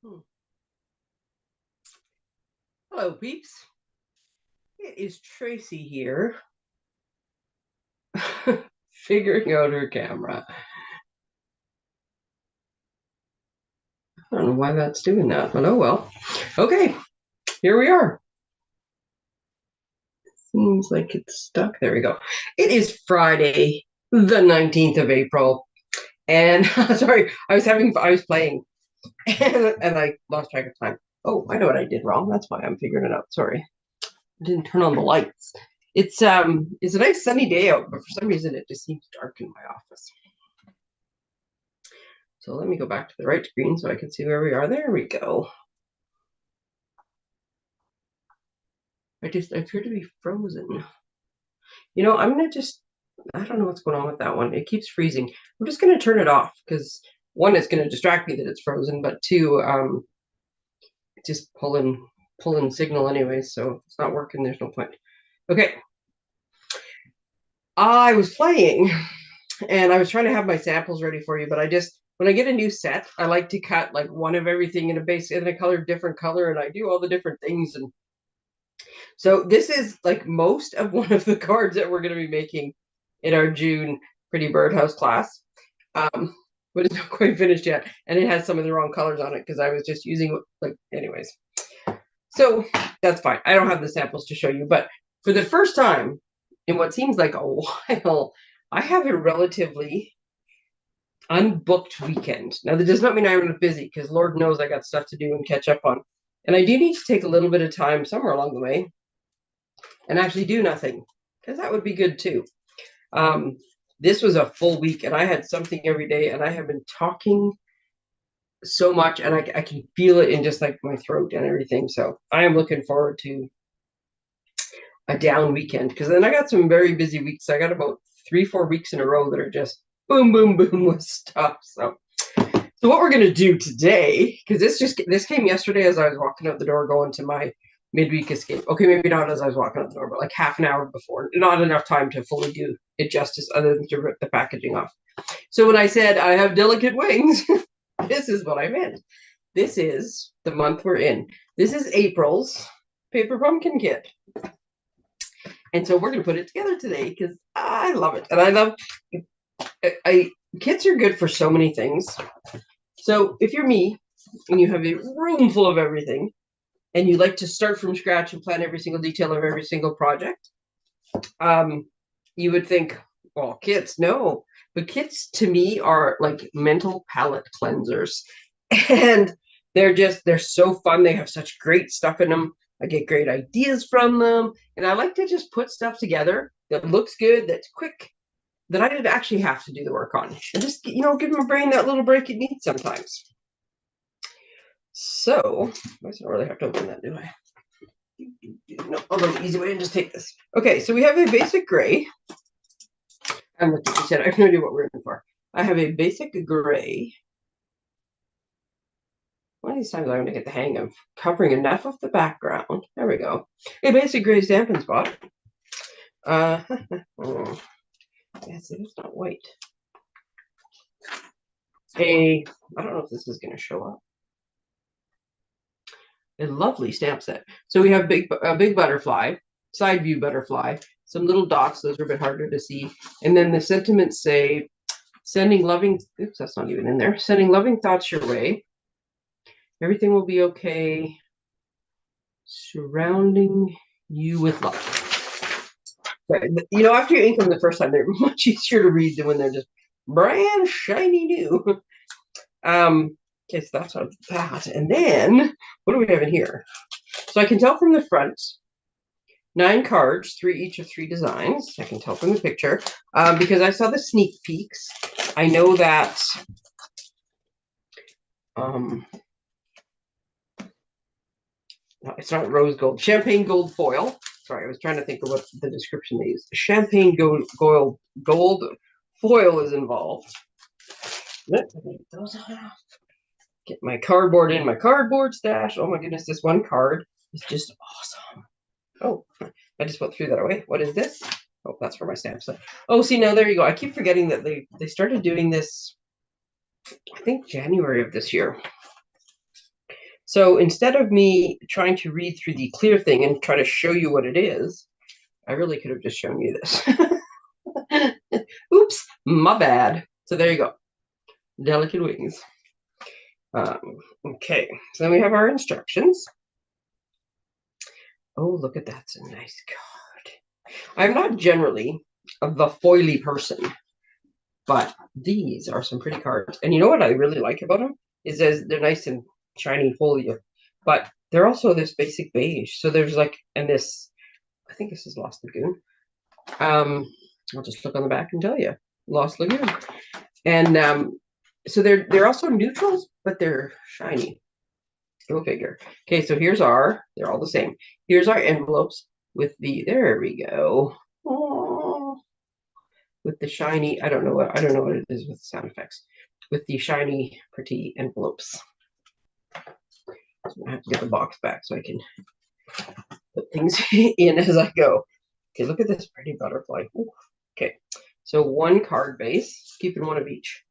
Hmm. Hello, peeps. It is Tracy here, figuring out her camera. I don't know why that's doing that, but oh well. Okay, here we are. Seems like it's stuck. There we go. It is Friday, the 19th of April. And sorry, I was playing and I lost track of time. Oh, I know what I did wrong. That's why I'm figuring it out. Sorry. I didn't turn on the lights. It's a nice sunny day out, but for some reason it just seems dark in my office. So let me go back to the right screen so I can see where we are. There we go. I appear to be frozen. You know, I don't know what's going on with that one. It keeps freezing. I'm just going to turn it off because one, it's going to distract me that it's frozen, but two, it's just pulling signal anyways. So if it's not working, there's no point. Okay. I was playing and I was trying to have my samples ready for you, but when I get a new set, I like to cut like one of everything in a base in a different color, and I do all the different things. And so this is like most of one of the cards that we're going to be making in our June Pretty Birdhouse class. But it's not quite finished yet, and it has some of the wrong colors on it because I was just using anyways. So that's fine. I don't have the samples to show you, but for the first time in what seems like a while, I have a relatively unbooked weekend. Now, that does not mean I'm busy because Lord knows I got stuff to do and catch up on. And I do need to take a little bit of time somewhere along the way and actually do nothing because that would be good too. This was a full week and I had something every day, and I have been talking so much, and I can feel it in just like my throat and everything. So I am looking forward to a down weekend because then I got some very busy weeks. I got about 3-4 weeks in a row that are just boom, boom, boom with stuff. So what we're gonna do today, because this came yesterday as I was walking out the door going to my midweek escape. Okay, maybe not as I was walking out the door, but like half an hour before. Not enough time to fully do it justice other than to rip the packaging off. So when I said I have delicate wings, this is what I meant. This is the month we're in. This is April's paper pumpkin kit. And so we're going to put it together today because I love it. And I love kits are good for so many things. So if you're me and you have a room full of everything and you like to start from scratch and plan every single detail of every single project, you would think, well, kits, no. But kits to me are like mental palate cleansers. And they're so fun. They have such great stuff in them. I get great ideas from them. And I like to just put stuff together that looks good, that's quick, that I didn't actually have to do the work on. And just, give my brain that little break it needs sometimes. So, I don't really have to open that, do I? No, I'll go the easy way and just take this. Okay, so we have a basic gray. I'm what you said. I have no idea what we're in for. I have a basic gray. One of these times I'm going to get the hang of covering enough of the background. There we go. A basic gray Stampin' spot. Yes, it's not white. I don't know if this is going to show up. A lovely stamp set. So we have a big butterfly, side view butterfly, some little dots. Those are a bit harder to see. And then the sentiments say, sending loving, oops, that's not even in there. Sending loving thoughts your way. Everything will be okay. Surrounding you with love. After you ink them the first time, they're much easier to read than when they're just brand shiny new. Okay, so that's that. And then, what do we have in here? So I can tell from the front, 9 cards, 3 each of 3 designs. I can tell from the picture because I saw the sneak peeks. I know that it's not rose gold, champagne gold foil. Sorry, I was trying to think of what the description they used. Champagne gold foil is involved. Get my cardboard in my cardboard stash. Oh my goodness, this one card is just awesome. Oh, I just went through that away. What is this? Oh, that's for my stamps. Oh, see, now there you go. I keep forgetting that they started doing this, I think, January of this year. So instead of me trying to read through the clear thing and try to show you what it is, I really could have just shown you this. Oops, my bad. So there you go. Delicate wings. Okay, so then we have our instructions. Oh, look at that. It's a nice card. I'm not generally the foily person, but these are some pretty cards. And you know what I really like about them? Is that they're nice and shiny folia, but they're also this basic beige. So there's like, and this, I think this is Lost Lagoon. I'll just look on the back and tell you. Lost Lagoon. And so they're also neutrals, but they're shiny. Go figure. Okay, so they're all the same. Here's our envelopes with there we go. Oh, with the shiny, I don't know what it is with sound effects. With the shiny, pretty envelopes. So I have to get the box back so I can put things in as I go. Okay, look at this pretty butterfly. Ooh. Okay, so one card base, keeping one of each.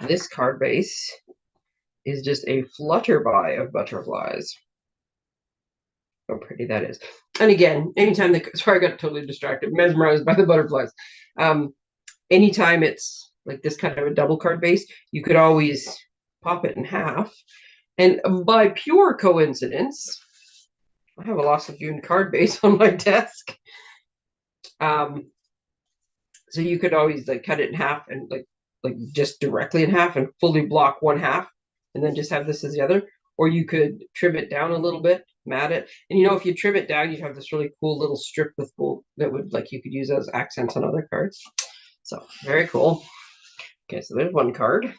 This card base is just a flutterby of butterflies. How pretty that is. And again, anytime sorry, I got totally distracted, mesmerized by the butterflies. Anytime it's like this kind of a double card base, you could always pop it in half. And by pure coincidence, I have a Lost Lagoon card base on my desk. So you could always like cut it in half and like just directly in half and fully block one half, and then just have this as the other. Or you could trim it down a little bit, mat it. And you know, if you trim it down, you'd have this really cool little strip with gold that would like you could use as accents on other cards. So very cool. Okay, so there's one card.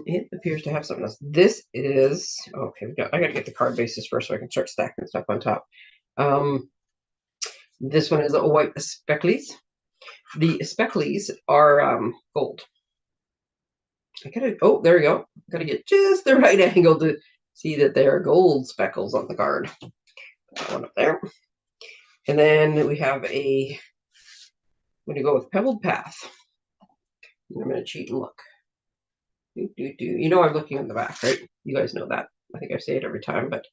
It appears to have something else. This is okay. I gotta get the card bases first so I can start stacking stuff on top. This one is a white specklies. The specklies are gold. Oh, there we go. Gotta get just the right angle to see that they are gold speckles on the card. Put that one up there. And then we have I'm gonna go with Pebbled Path. I'm gonna cheat and look. You know I'm looking on the back, right? You guys know that. I think I say it every time, but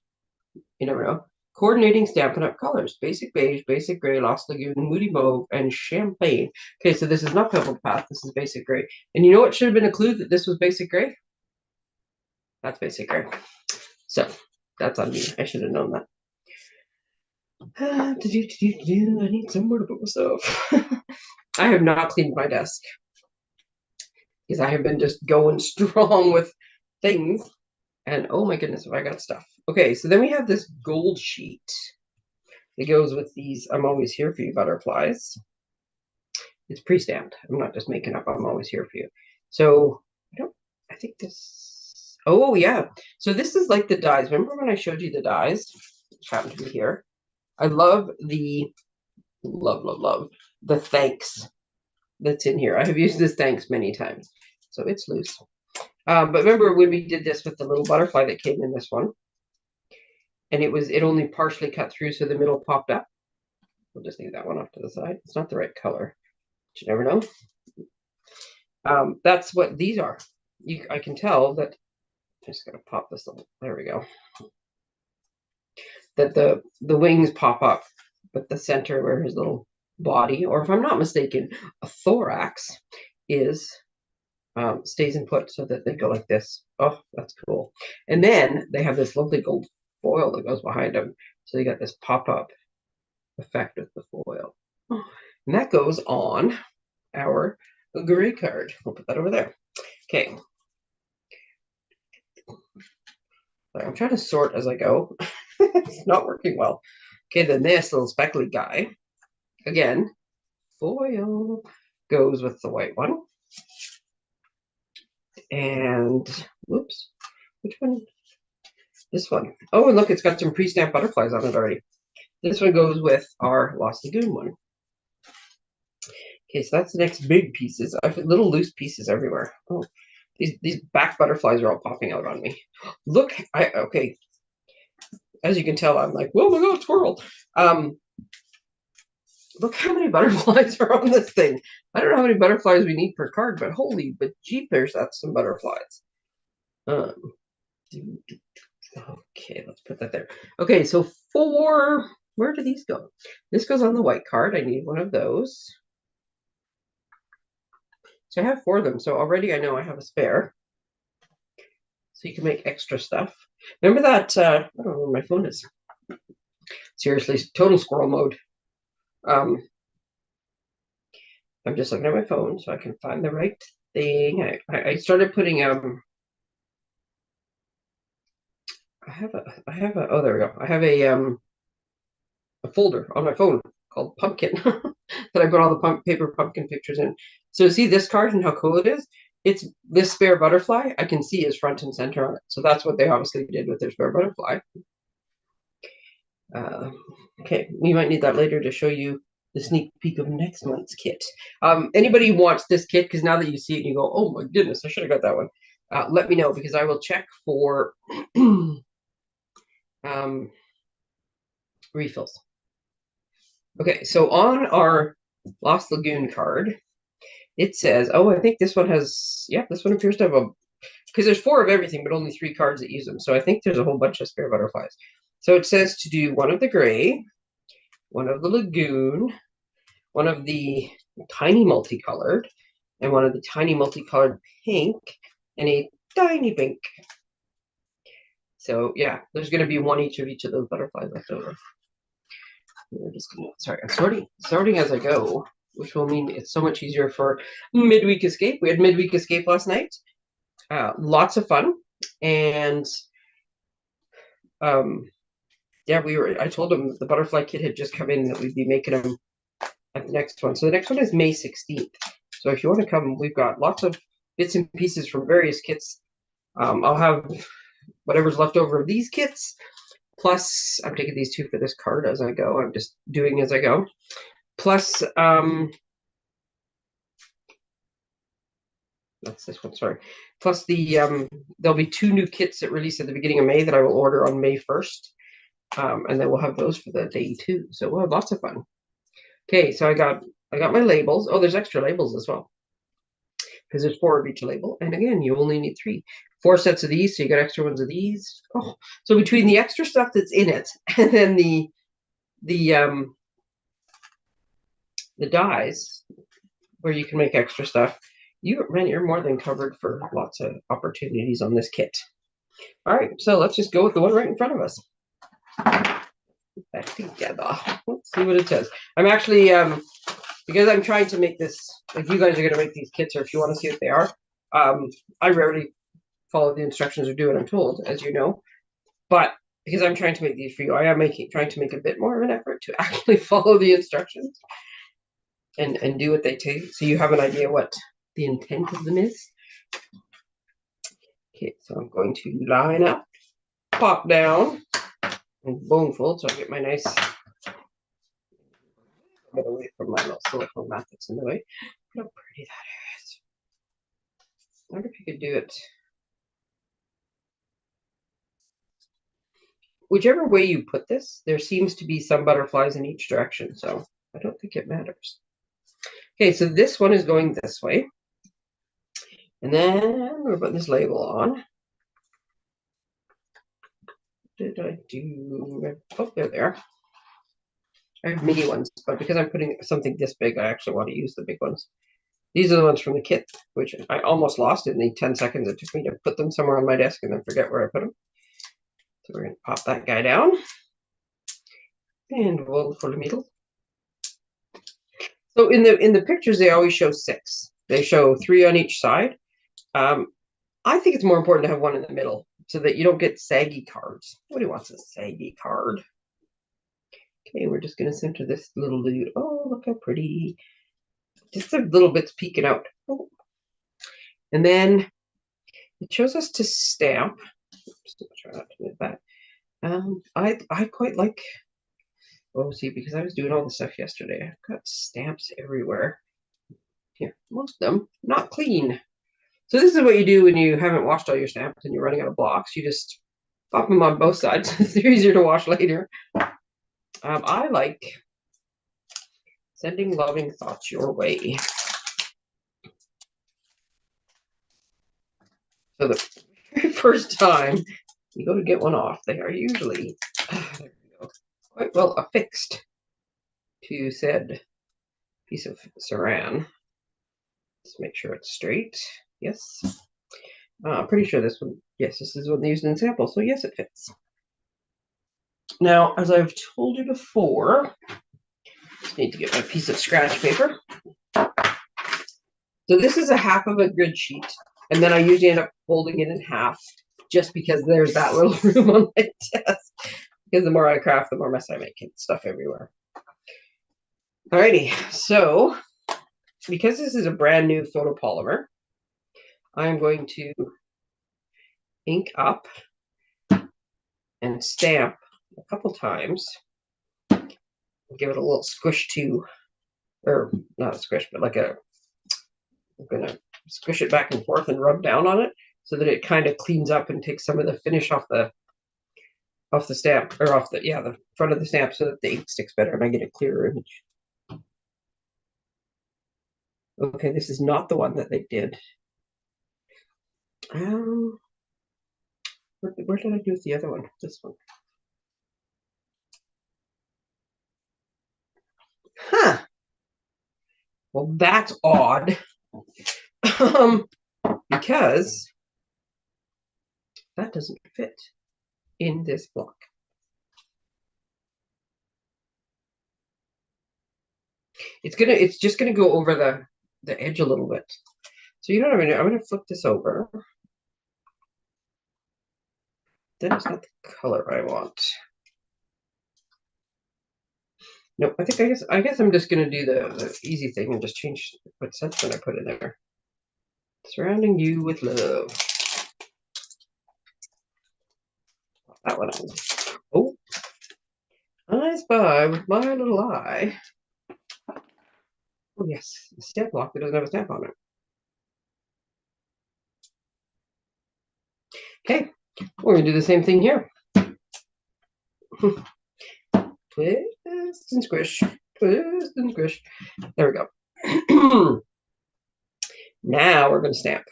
you never know. Coordinating Stampin' Up! Colors. Basic Beige, Basic Gray, Lost Lagoon, Moody Mauve, and Champagne. Okay, so this is not Pebbled Path. This is Basic Gray. And you know what should have been a clue that this was Basic Gray? That's Basic Gray. So, that's on me. I should have known that. I need somewhere to put myself. I have not cleaned my desk because I have been just going strong with things. And oh my goodness, have I got stuff. Okay, so then we have this gold sheet. It goes with these I'm Always Here For You butterflies. It's pre-stamped. I'm not just making up I'm Always Here For You. So I think this, oh yeah. So this is like the dies. Remember when I showed you the dies? Which happened to be here. I love the the thanks that's in here. I have used this thanks many times. So it's loose. But remember when we did this with the little butterfly that came in this one? And it only partially cut through, so the middle popped up. We'll just leave that one off to the side. It's not the right color. But you never know. That's what these are. I can tell that. I'm just gonna pop this little. There we go. That the wings pop up, but the center where his little body, or if I'm not mistaken, a thorax is stays in put so that they go like this. Oh, that's cool. And then they have this lovely gold foil that goes behind them. So you got this pop-up effect with the foil. And that goes on our gray card. We'll put that over there. Okay. I'm trying to sort as I go. It's not working well. Okay, then this little speckly guy, again, foil goes with the white one. And, whoops, which one? This one. Oh, and look, it's got some pre-stamped butterflies on it already. This one goes with our Lost Lagoon one. Okay, so that's the next big pieces. I've got little loose pieces everywhere. Oh, these back butterflies are all popping out on me. Look, okay. As you can tell, I'm like, oh my god, squirrel. Look how many butterflies are on this thing. I don't know how many butterflies we need per card, but holy but jeepers, that's some butterflies. Okay, let's put that there. Okay, so where do these go? This goes on the white card. I need one of those. So I have 4 of them. So already I know I have a spare. So you can make extra stuff. Remember that, I don't know where my phone is. Seriously, total squirrel mode. I'm just looking at my phone so I can find the right thing. I started putting, I have a, oh, there we go. I have a folder on my phone called Pumpkin that I put all the paper pumpkin pictures in. So see this card and how cool it is? It's this spare butterfly I can see is front and center on it. So that's what they obviously did with their spare butterfly. Okay, we might need that later to show you the sneak peek of next month's kit. Anybody who wants this kit, because now that you see it, you go, oh my goodness, I should have got that one. Let me know, because I will check for refills. Okay, so on our Lost Lagoon card, it says, oh, I think this one has, yeah, this one appears to have a, because there's 4 of everything, but only 3 cards that use them. So I think there's a whole bunch of spare butterflies. So it says to do 1 of the gray, 1 of the lagoon, 1 of the tiny multicolored, and 1 of the tiny multicolored pink, and a tiny pink. So yeah, there's going to be 1 each of those butterflies left over. We're just gonna, sorry, I'm sorting as I go, which will mean it's so much easier for midweek escape. We had midweek escape last night. Lots of fun, and yeah, I told them the butterfly kit had just come in, that we'd be making them at the next one. So the next one is May 16th. So if you want to come, we've got lots of bits and pieces from various kits. I'll have whatever's left over of these kits. Plus, I'm taking these 2 for this card as I go. I'm just doing as I go. Plus, that's this one, sorry. Plus there'll be 2 new kits that release at the beginning of May that I will order on May 1st. And then we'll have those for the day too. So we'll have lots of fun. Okay, so I got my labels. Oh, there's extra labels as well, because there's 4 of each label. And again, you only need 3. 4 sets of these, so you got extra ones of these. Oh, so between the extra stuff that's in it and then the dies where you can make extra stuff, you're more than covered for lots of opportunities on this kit. All right, so let's just go with the one right in front of us. Back together. Let's see what it says. I'm actually because I'm trying to make this, if you guys are going to make these kits, or if you want to see what they are, I rarely follow the instructions or do what I'm told, as you know. But because I'm trying to make these for you, I am trying to make a bit more of an effort to actually follow the instructions and do what they take, so you have an idea what the intent of them is. Okay, so I'm going to line up, pop down, and bone fold, so I get my nice, get away from my little silicone mat that's in the way. Look how pretty that is. I wonder if you could do it whichever way you put this. There seems to be some butterflies in each direction, so I don't think it matters. Okay, so this one is going this way. And then we're putting this label on. Did I do? Oh, they're there. I have mini ones, but because I'm putting something this big, I actually want to use the big ones. These are the ones from the kit, which I almost lost in the 10 seconds it took me to put them somewhere on my desk and then forget where I put them. So we're going to pop that guy down. And we'll for the middle. So in the pictures, they always show 6. They show 3 on each side. I think it's more important to have 1 in the middle so that you don't get saggy cards. Nobody wants a saggy card. Okay, we're just going to center this little dude. Oh, look how pretty. Just the little bits peeking out. Oh. And then it shows us to stamp. Oops, try not to move that. I quite like, oh, see, because I was doing all the stuff yesterday, I've got stamps everywhere. Here, most of them not clean. So this is what you do when you haven't washed all your stamps and you're running out of blocks. You just pop them on both sides. They're easier to wash later. I like sending loving thoughts your way. So the very first time you go to get one off, they are usually there we go, quite well affixed to said piece of saran. Let's make sure it's straight. Yes. I'm pretty sure this one, yes, this is what they used in the sample, so yes, it fits. Now, as I've told you before, just need to get my piece of scratch paper. So this is a half of a grid sheet, and then I usually end up folding it in half just because there's that little room on my desk. Because the more I craft, the more mess I make and stuff everywhere. Alrighty, so because this is a brand new photopolymer, I'm going to ink up and stamp a couple times. Give it a little squish to, or not a squish, but like a, I'm gonna squish it back and forth and rub down on it so that it kind of cleans up and takes some of the finish off the stamp, or off the, yeah, the front of the stamp, so that the ink sticks better and I get a clearer image. Okay, this is not the one that they did. Where did I do with the other one? This one. Huh. Well, that's odd. Because that doesn't fit in this block. It's just gonna go over the edge a little bit. So you know what I'm gonna do? I'm gonna flip this over. Then it's not the color I want. Nope, I guess I'm just gonna do the easy thing and just change what sentiment I put in there. Surrounding you with love. That one. Oh, I spy with my little eye. Oh yes, the stamp block that doesn't have a stamp on it. Okay, we're gonna do the same thing here. Twist and squish, twist and squish. There we go. Now we're gonna stamp.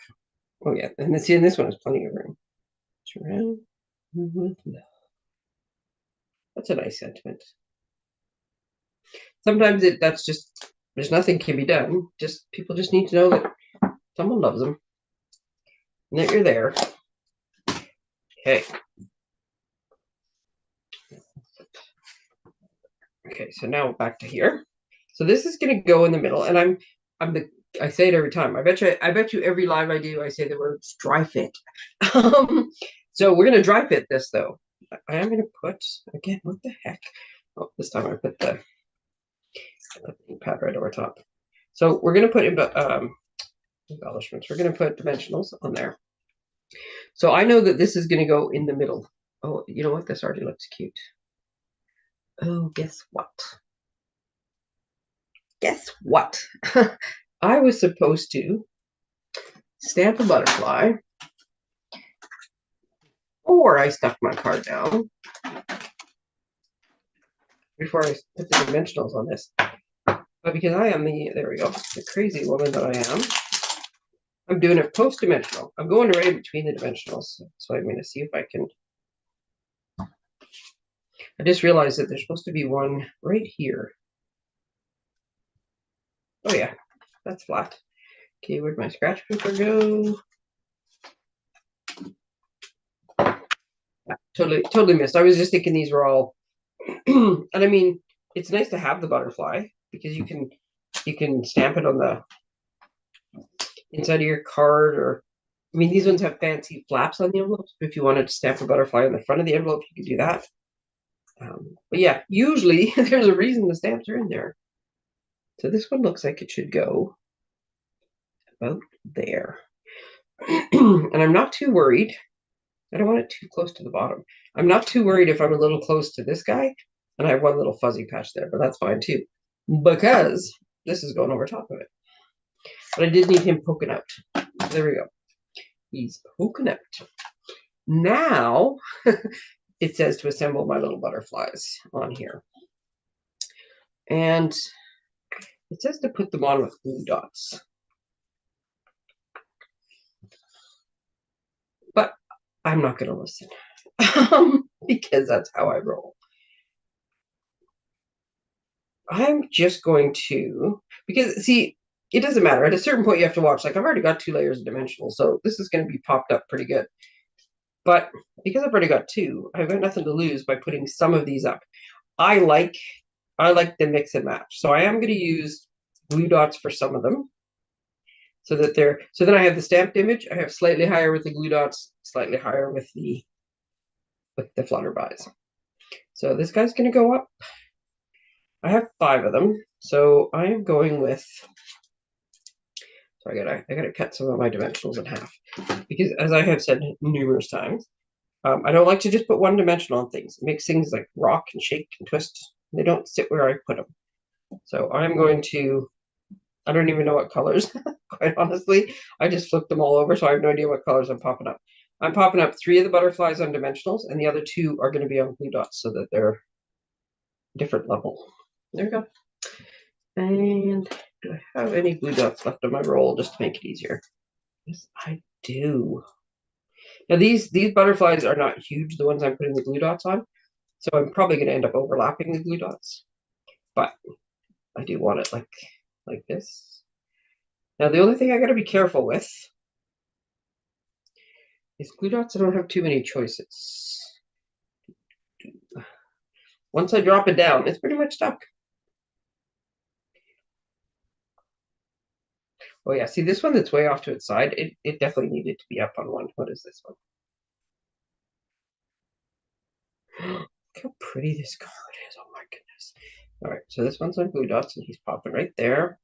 Oh yeah, and see, in this one is plenty of room. Surround with love. That's a nice sentiment. Sometimes that's just, there's nothing can be done. Just people just need to know that someone loves them and that you're there. Okay. Okay, so now back to here. So this is going to go in the middle, and I say it every time. I bet you every live I do, I say the words dry fit. So we're going to dry fit this though. I am going to put, again, what the heck? Oh, this time I put the ink pad right over top. So we're going to put embellishments. We're going to put dimensionals on there. So I know that this is going to go in the middle. Oh, you know what? This already looks cute. Oh, guess what? Guess what? I was supposed to stamp a butterfly, or I stuck my card down before I put the dimensionals on this. But because I am there we go, the crazy woman that I am, I'm doing it post-dimensional. I'm going right between the dimensionals. So I'm going to see if I can. I just realized that there's supposed to be one right here. Oh yeah, that's flat. Okay, where'd my scratch paper go? Yeah, totally missed. I was just thinking these were all, and I mean, it's nice to have the butterfly because you can stamp it on the inside of your card, or I mean, these ones have fancy flaps on the envelopes. But if you wanted to stamp a butterfly on the front of the envelope, you could do that. But yeah, usually there's a reason the stamps are in there. So this one looks like it should go about there. And I'm not too worried. I don't want it too close to the bottom. I'm not too worried if I'm a little close to this guy and I have one little fuzzy patch there, but that's fine too, because this is going over top of it. But I did need him poking out. There we go. He's poking out. Now it says to assemble my little butterflies on here. And it says to put them on with glue dots. But I'm not going to listen because that's how I roll. I'm just going to, because see, it doesn't matter. At a certain point, you have to watch. Like I've already got 2 layers of dimensional, so this is going to be popped up pretty good. But because I've already got 2, I've got nothing to lose by putting some of these up. I like the mix and match. So I am going to use glue dots for some of them. So that they're, so then I have the stamped image. I have slightly higher with the glue dots, slightly higher with the flutterbys. So this guy's going to go up. I have 5 of them. So I am going with, so I gotta cut some of my dimensionals in half. Because as I have said numerous times, I don't like to just put one dimension on things. It makes things like rock and shake and twist. They don't sit where I put them. So I'm going to, I don't even know what colors, quite honestly. I just flipped them all over, so I have no idea what colors I'm popping up. I'm popping up 3 of the butterflies on dimensionals, and the other 2 are going to be on glue dots so that they're different level. There we go. And do I have any glue dots left on my roll just to make it easier? Yes, I do. Now these butterflies are not huge, the ones I'm putting the glue dots on, so I'm probably going to end up overlapping the glue dots. But I do want it like this. Now the only thing I got to be careful with is glue dots. I don't have too many choices. Once I drop it down, it's pretty much stuck. Oh yeah, see this one that's way off to its side, it definitely needed to be up on one. What is this one? Look how pretty this card is. Oh my goodness. All right, so this one's on glue dots and he's popping right there.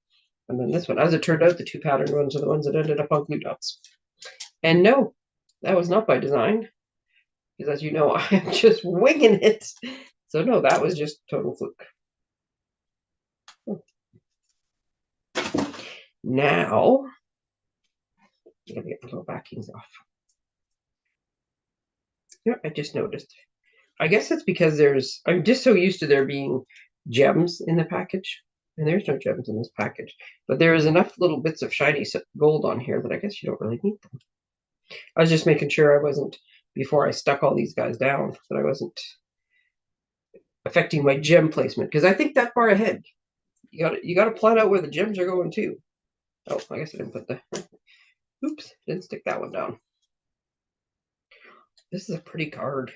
And then this one, as it turned out, the 2 patterned ones are the ones that ended up on glue dots. And no, that was not by design, because as you know, I am just winging it. So no, that was just total fluke. Now, I'm gonna get the little backings off. Yeah, I just noticed. I guess it's because I'm just so used to there being gems in the package. And there's no gems in this package. But there is enough little bits of shiny gold on here that I guess you don't really need them. I was just making sure I wasn't, before I stuck all these guys down, that I wasn't affecting my gem placement. Because I think that far ahead. You gotta plan out where the gems are going too. Oh, I guess I didn't put the, oops, didn't stick that one down. This is a pretty card.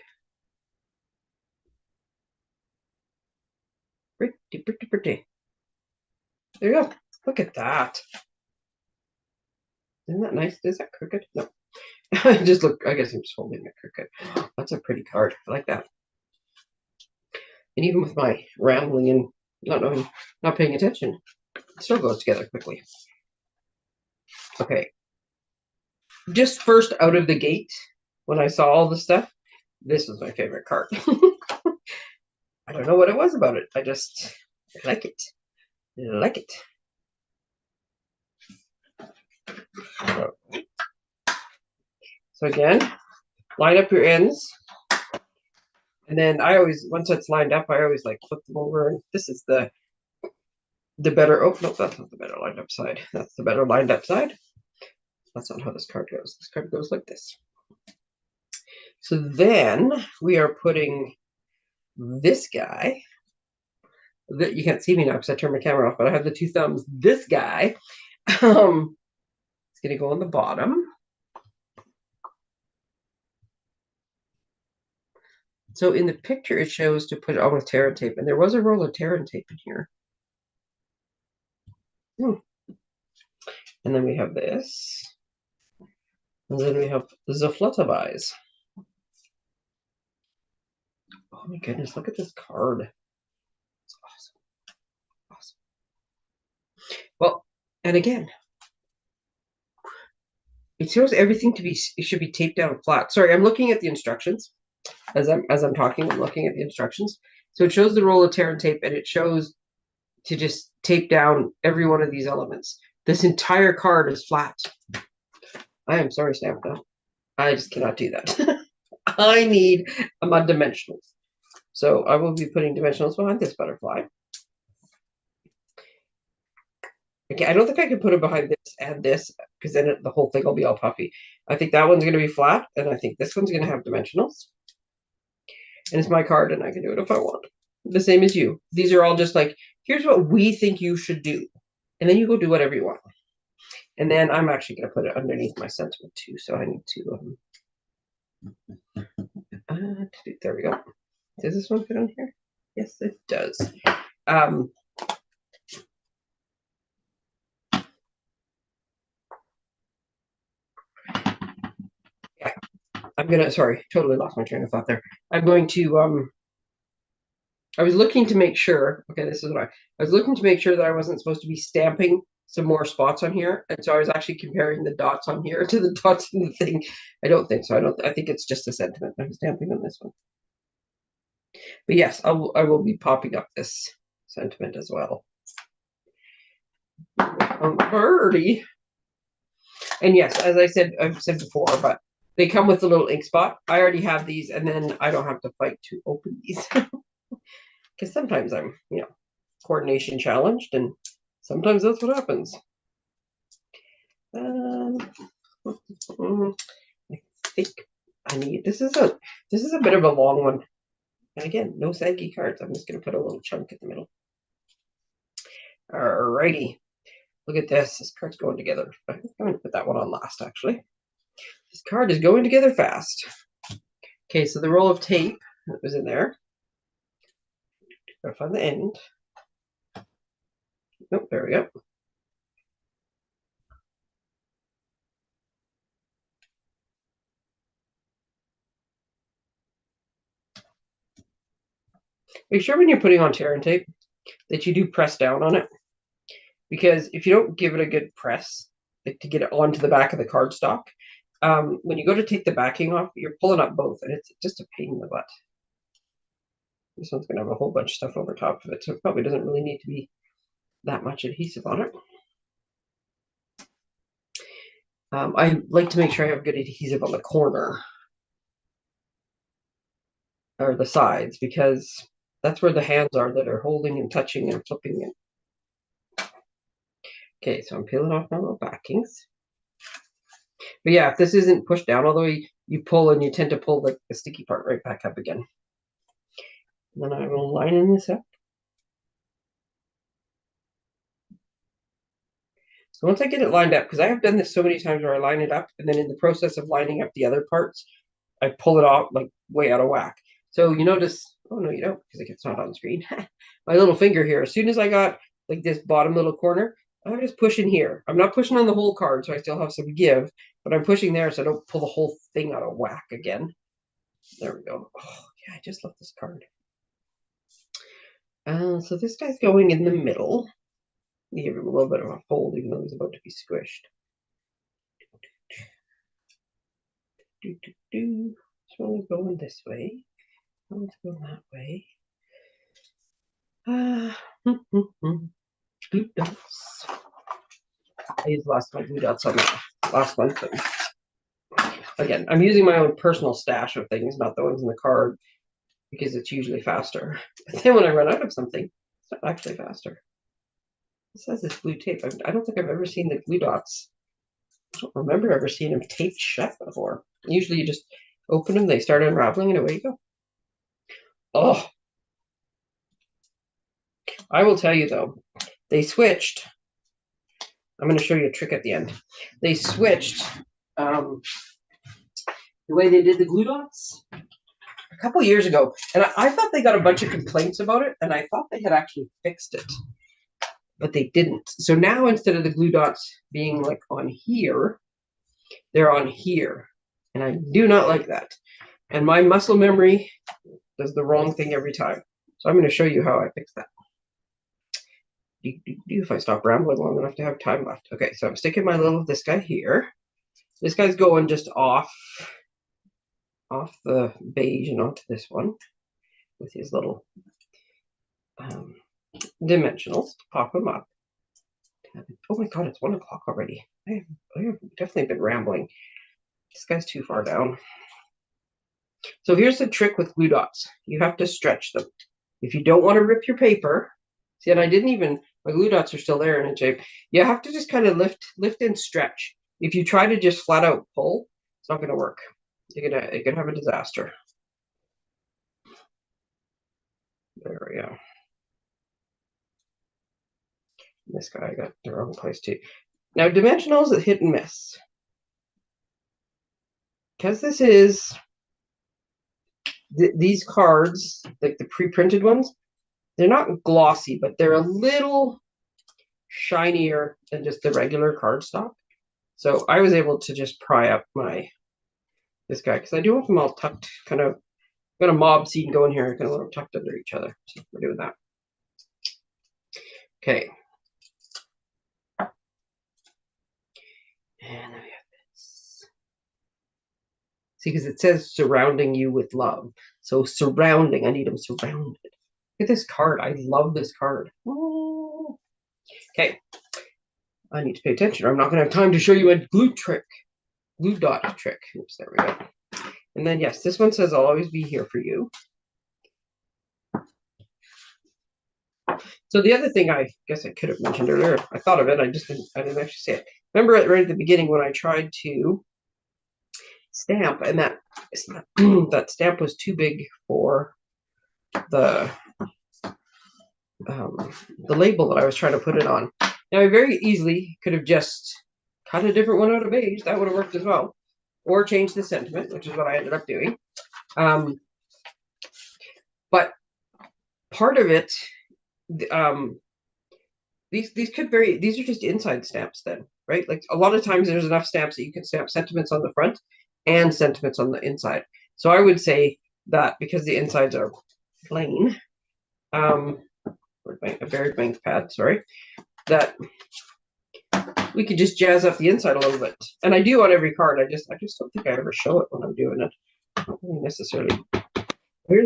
Pretty, pretty, pretty. There you go. Look at that. Isn't that nice? Is that crooked? No. I just look, I guess I'm just holding it crooked. That's a pretty card. I like that. And even with my rambling and not knowing, not paying attention, it still goes together quickly. Okay. Just first out of the gate, when I saw all the stuff, this was my favorite card. I don't know what it was about it. I just like it. I like it. So again, line up your ends. And then I always, once it's lined up, I always like flip them over. And this is the better, oh, no, that's not the better lined up side. That's the better lined up side. That's not how this card goes. This card goes like this. So then we are putting this guy, that you can't see me now because I turned my camera off, but I have the 2 thumbs. This guy, it's going to go on the bottom. So in the picture, it shows to put it on with Terra tape, and there was a roll of Terra tape in here. And then we have this. And then we have the flutterbys. Oh my goodness, look at this card. It's awesome. Awesome. Well, and again, it shows everything to be, it should be taped down flat. Sorry, I'm looking at the instructions. As I'm talking, I'm looking at the instructions. So it shows the roll of Terra tape, and it shows to just tape down every one of these elements. This entire card is flat. I am sorry, Stampin. I just cannot do that. I need my dimensionals. So I will be putting dimensionals behind this butterfly. Okay, I don't think I can put it behind this and this because then the whole thing will be all puffy. I think that one's going to be flat, and I think this one's going to have dimensionals. And it's my card, and I can do it if I want. The same as you. These are all just like, here's what we think you should do. And then you go do whatever you want. And then I'm actually going to put it underneath my sentiment too. So I need to, there we go. Does this one fit on here? Yes, it does. Yeah, I'm going to, sorry, totally lost my train of thought there. I'm going to, I was looking to make sure, okay, this is what I was looking to make sure that I wasn't supposed to be stamping some more spots on here. And so I was actually comparing the dots on here to the dots in the thing. I don't think so. I think it's just a sentiment I'm stamping on this one. But yes, I will be popping up this sentiment as well. Birdie. And yes, as I've said before, but they come with a little ink spot. I already have these, and then I don't have to fight to open these. Because sometimes I'm, coordination challenged, and sometimes that's what happens. I think I need, this is a bit of a long one. And again, no saggy cards. I'm just going to put a little chunk in the middle. Alrighty. Look at this. This card's going together. I'm going to put that one on last, actually. This card is going together fast. Okay, so the roll of tape that was in there. Gotta find the end. Nope, there we go. Make sure when you're putting on tear and tape that you do press down on it. Because if you don't give it a good press, like to get it onto the back of the cardstock, when you go to take the backing off, you're pulling up both, and it's just a pain in the butt. This one's going to have a whole bunch of stuff over top of it, so it probably doesn't really need to be that much adhesive on it. I like to make sure I have good adhesive on the corner or the sides, because that's where the hands are that are holding and touching and flipping it. Okay, so I'm peeling off my little backings. But yeah, if this isn't pushed down all the way, you pull and you tend to pull the sticky part right back up again. And then I will line in this up. So once I get it lined up, because I have done this so many times where I line it up, and then in the process of lining up the other parts, I pull it off like way out of whack. So you notice, oh no, you don't, because it's not on screen. My little finger here, as soon as I got like this bottom little corner, I'm just pushing here. I'm not pushing on the whole card, so I still have some give, but I'm pushing there so I don't pull the whole thing out of whack again. There we go. Oh, yeah, I just love this card. So this guy's going in the middle. Give him a little bit of a fold, even though he's about to be squished. This one is going this way. That one's going that way. Glue dots. I used last my glue dots on that last month. Again, I'm using my own personal stash of things, not the ones in the card, because it's usually faster. But then when I run out of something, it's not actually faster. This has this blue tape. I don't think I've ever seen the glue dots. I don't remember ever seeing them taped shut before. Usually you just open them, they start unraveling, and away you go. Oh, I will tell you though, they switched. I'm going to show you a trick at the end. They switched the way they did the glue dots a couple years ago, and I thought they got a bunch of complaints about it, and I thought they had actually fixed it, but they didn't. So now instead of the glue dots being like on here, they're on here, and I do not like that. And my muscle memory does the wrong thing every time. So I'm going to show you how I fix that. If I stop rambling long enough to have time left. Okay, so I'm sticking this guy here. This guy's going just off the beige and onto this one with his little dimensionals to pop them up. Oh my god, it's 1 o'clock already. I have definitely been rambling. This guy's too far down. So here's the trick with glue dots. You have to stretch them. If you don't want to rip your paper, see, and I didn't even, My glue dots are still there and in shape. You have to just kind of lift and stretch. If you try to just flat out pull, it's not going to work. You're gonna have a disaster. There we go. This guy got the wrong place too. Now dimensionals is hit and miss. Because this is these cards, like the pre-printed ones, they're not glossy, but they're a little shinier than just the regular cardstock. So I was able to just pry up this guy because I do want them all tucked, kind of got a mob scene going here. I'm gonna want them tucked under each other. So we're doing that. Okay. And then we have this. See, because it says surrounding you with love. So surrounding, I need them surrounded. Look at this card. I love this card. Oh. Okay. I need to pay attention. I'm not going to have time to show you a glue dot trick. Oops, there we go. And then, yes, this one says I'll always be here for you. So the other thing I guess I could have mentioned earlier, I thought of it, I didn't actually say it. Remember right at the beginning when I tried to stamp and that stamp was too big for the label that I was trying to put it on. Now I very easily could have just cut a different one out of beige. That would have worked as well. Or change the sentiment, which is what I ended up doing. But part of it, these could vary. These are just inside stamps then, right? Like a lot of times there's enough stamps that you can stamp sentiments on the front and sentiments on the inside. So I would say that because the insides are plain, a very blank pad, sorry, that we could just jazz up the inside a little bit. And I do on every card. I just don't think I ever show it when I'm doing it. Not really necessarily. Here's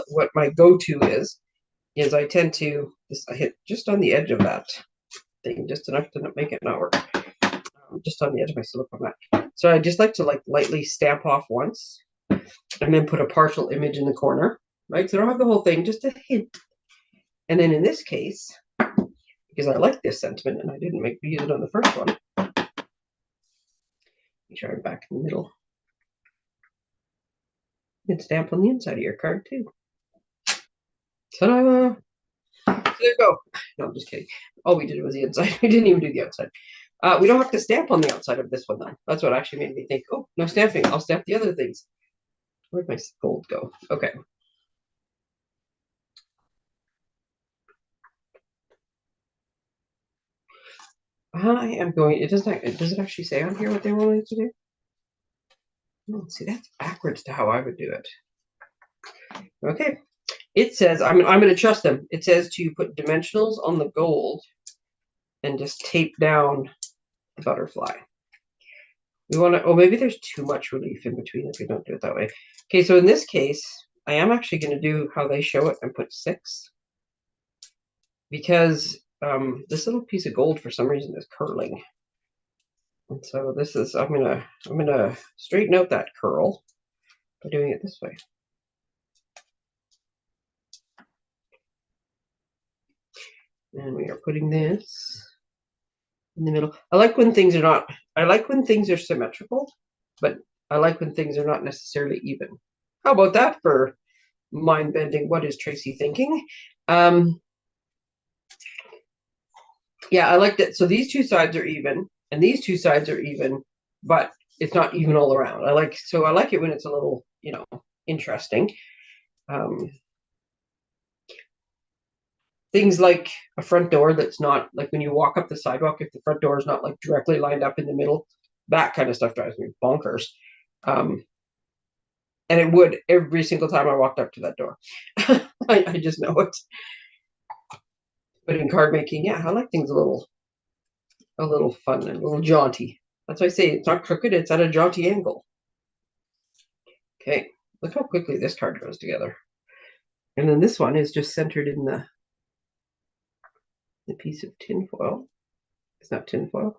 what my go-to is I tend to I hit just on the edge of that thing, just enough to make it not work. Just on the edge of my silicone mat. So I just like to lightly stamp off once and then put a partial image in the corner, right? So I don't have the whole thing, just a hint. And then in this case, because I like this sentiment and I didn't use it on the first one, make sure I'm back in the middle. You can stamp on the inside of your card too. Ta-da! So there you go. No, I'm just kidding. All we did was the inside. We didn't even do the outside. We don't have to stamp on the outside of this one, though. That's what actually made me think, oh, no stamping. I'll stamp the other things. Where'd my gold go? Okay. I am going, does it actually say on here what they wanted to do? No, see, that's backwards to how I would do it. Okay. It says, I'm going to trust them. It says to put dimensionals on the gold and just tape down the butterfly. We want to, oh, maybe there's too much relief in between if we don't do it that way. Okay, so in this case, I am actually going to do how they show it and put 6. Because this little piece of gold for some reason is curling. And so this is, I'm gonna straighten out that curl by doing it this way. And we are putting this in the middle. I like when things are symmetrical, but I like when things are not necessarily even. How about that for mind bending? What is Tracey thinking? Yeah, I like that. So these two sides are even, and these two sides are even, but it's not even all around. I like it when it's a little, interesting. Things like a front door that's not like when you walk up the sidewalk, if the front door is not like directly lined up in the middle, that kind of stuff drives me bonkers. And it would every single time I walked up to that door. I just know it. But in card making, yeah, I like things a little fun and a little jaunty. That's why I say it's not crooked, it's at a jaunty angle. Okay, look how quickly this card goes together. And then this one is just centered in the piece of tinfoil. It's not tinfoil.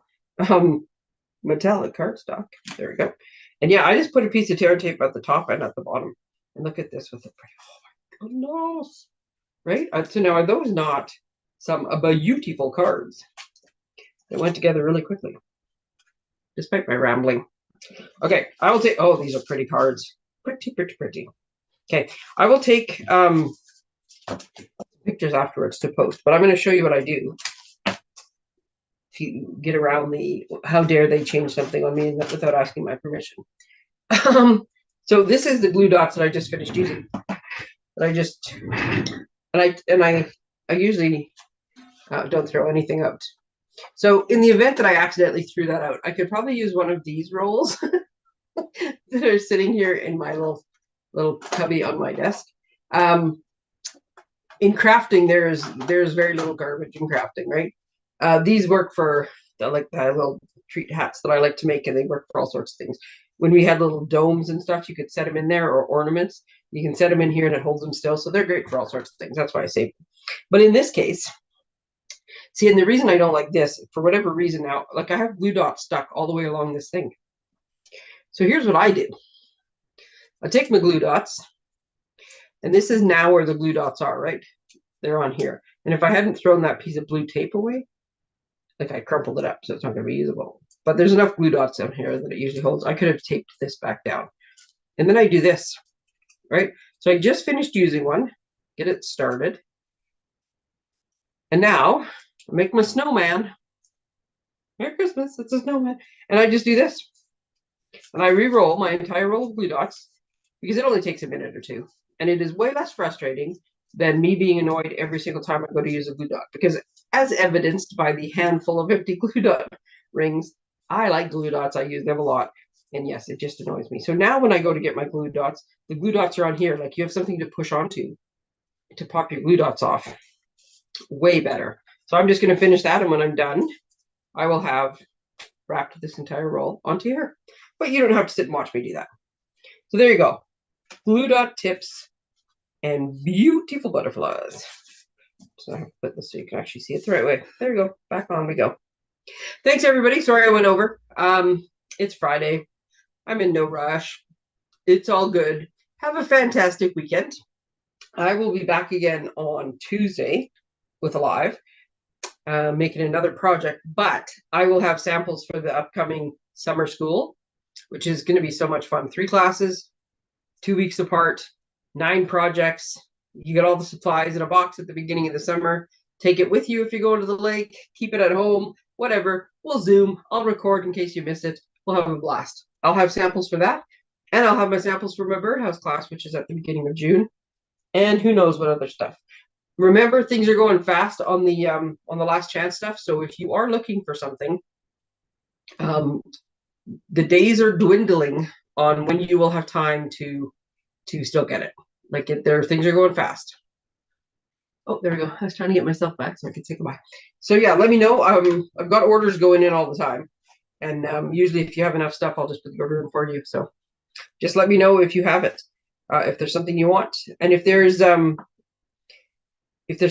Metallic cardstock. There we go. And yeah, I just put a piece of tear tape at the top and at the bottom. And look at this with the pretty, oh my goodness. Right? So now are those not some beautiful cards that went together really quickly, despite my rambling. Okay, I will take, oh, these are pretty cards. Pretty, pretty, pretty. Okay, I will take pictures afterwards to post, but I'm going to show you what I do. If you get around the, how dare they change something on me without asking my permission. So this is the glue dots that I just finished using. That I just, and I usually don't throw anything out. So in the event that I accidentally threw that out, I could probably use one of these rolls that are sitting here in my little cubby on my desk. In crafting, there's very little garbage in crafting, right? These work for the little treat hats that I like to make, and they work for all sorts of things. When we had little domes and stuff, you could set them in there, or ornaments. You can set them in here and it holds them still. So they're great for all sorts of things. That's why I save them. But in this case, see, and the reason I don't like this, for whatever reason now, like I have glue dots stuck all the way along this thing. So here's what I do. I take my glue dots, and this is now where the glue dots are, right? They're on here. And if I hadn't thrown that piece of blue tape away, like I crumpled it up, so it's not going to be usable. But there's enough glue dots down here that it usually holds. I could have taped this back down. And then I do this, right? So I just finished using one, get it started. And now I make my snowman. Merry Christmas, it's a snowman. And I just do this. And I re-roll my entire roll of glue dots because it only takes a minute or two. And it is way less frustrating than me being annoyed every single time I go to use a glue dot. Because as evidenced by the handful of empty glue dot rings, I like glue dots. I use them a lot. And yes, it just annoys me. So now when I go to get my glue dots, the glue dots are on here. Like you have something to push onto to pop your glue dots off. Way better. So I'm just going to finish that. And when I'm done, I will have wrapped this entire roll onto here. But you don't have to sit and watch me do that. So there you go. Glue dot tips and beautiful butterflies. So I have to put this so you can actually see it the right way. There you go. Back on we go. Thanks, everybody. Sorry I went over. It's Friday. I'm in no rush. It's all good. Have a fantastic weekend. I will be back again on Tuesday with a live, making another project, but I will have samples for the upcoming summer school, which is going to be so much fun. 3 classes, 2 weeks apart, 9 projects. You get all the supplies in a box at the beginning of the summer. Take it with you if you go to the lake. Keep it at home, whatever. We'll Zoom. I'll record in case you miss it. We'll have a blast. I'll have samples for that. And I'll have my samples for my birdhouse class, which is at the beginning of June. And who knows what other stuff. Remember, things are going fast on the last chance stuff. So if you are looking for something, the days are dwindling on when you will have time to still get it. Like things are going fast. Oh, there we go. I was trying to get myself back so I could say goodbye. So yeah, let me know. I've got orders going in all the time. And usually if you have enough stuff, I'll just put the order in for you. So just let me know if you have it, if there's something you want. And if there's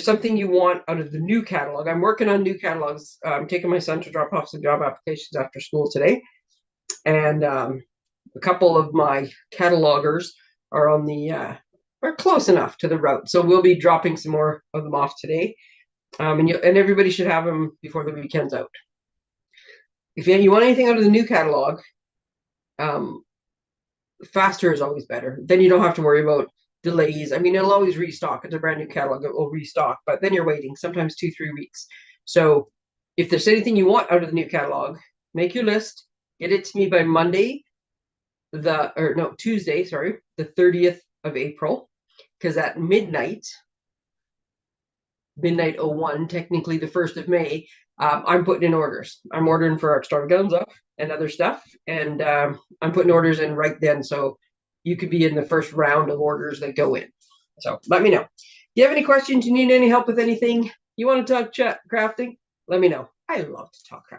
something you want out of the new catalog, I'm working on new catalogs. I'm taking my son to drop off some job applications after school today. And a couple of my catalogers are on the are close enough to the route. So we'll be dropping some more of them off today. And everybody should have them before the weekend's out. If you want anything out of the new catalog, faster is always better. Then you don't have to worry about delays. I mean, it'll always restock. It's a brand new catalog. It will restock, but then you're waiting sometimes 2-3 weeks. So if there's anything you want out of the new catalog, make your list, get it to me by Tuesday, the 30th of April, because at midnight 01, technically the 1st of May, I'm putting in orders. I'm ordering for extravaganza and other stuff, and I'm putting orders in right then, so you could be in the first round of orders that go in. So let me know. If you have any questions, you need any help with anything, you want to talk crafting, let me know. I love to talk crafting.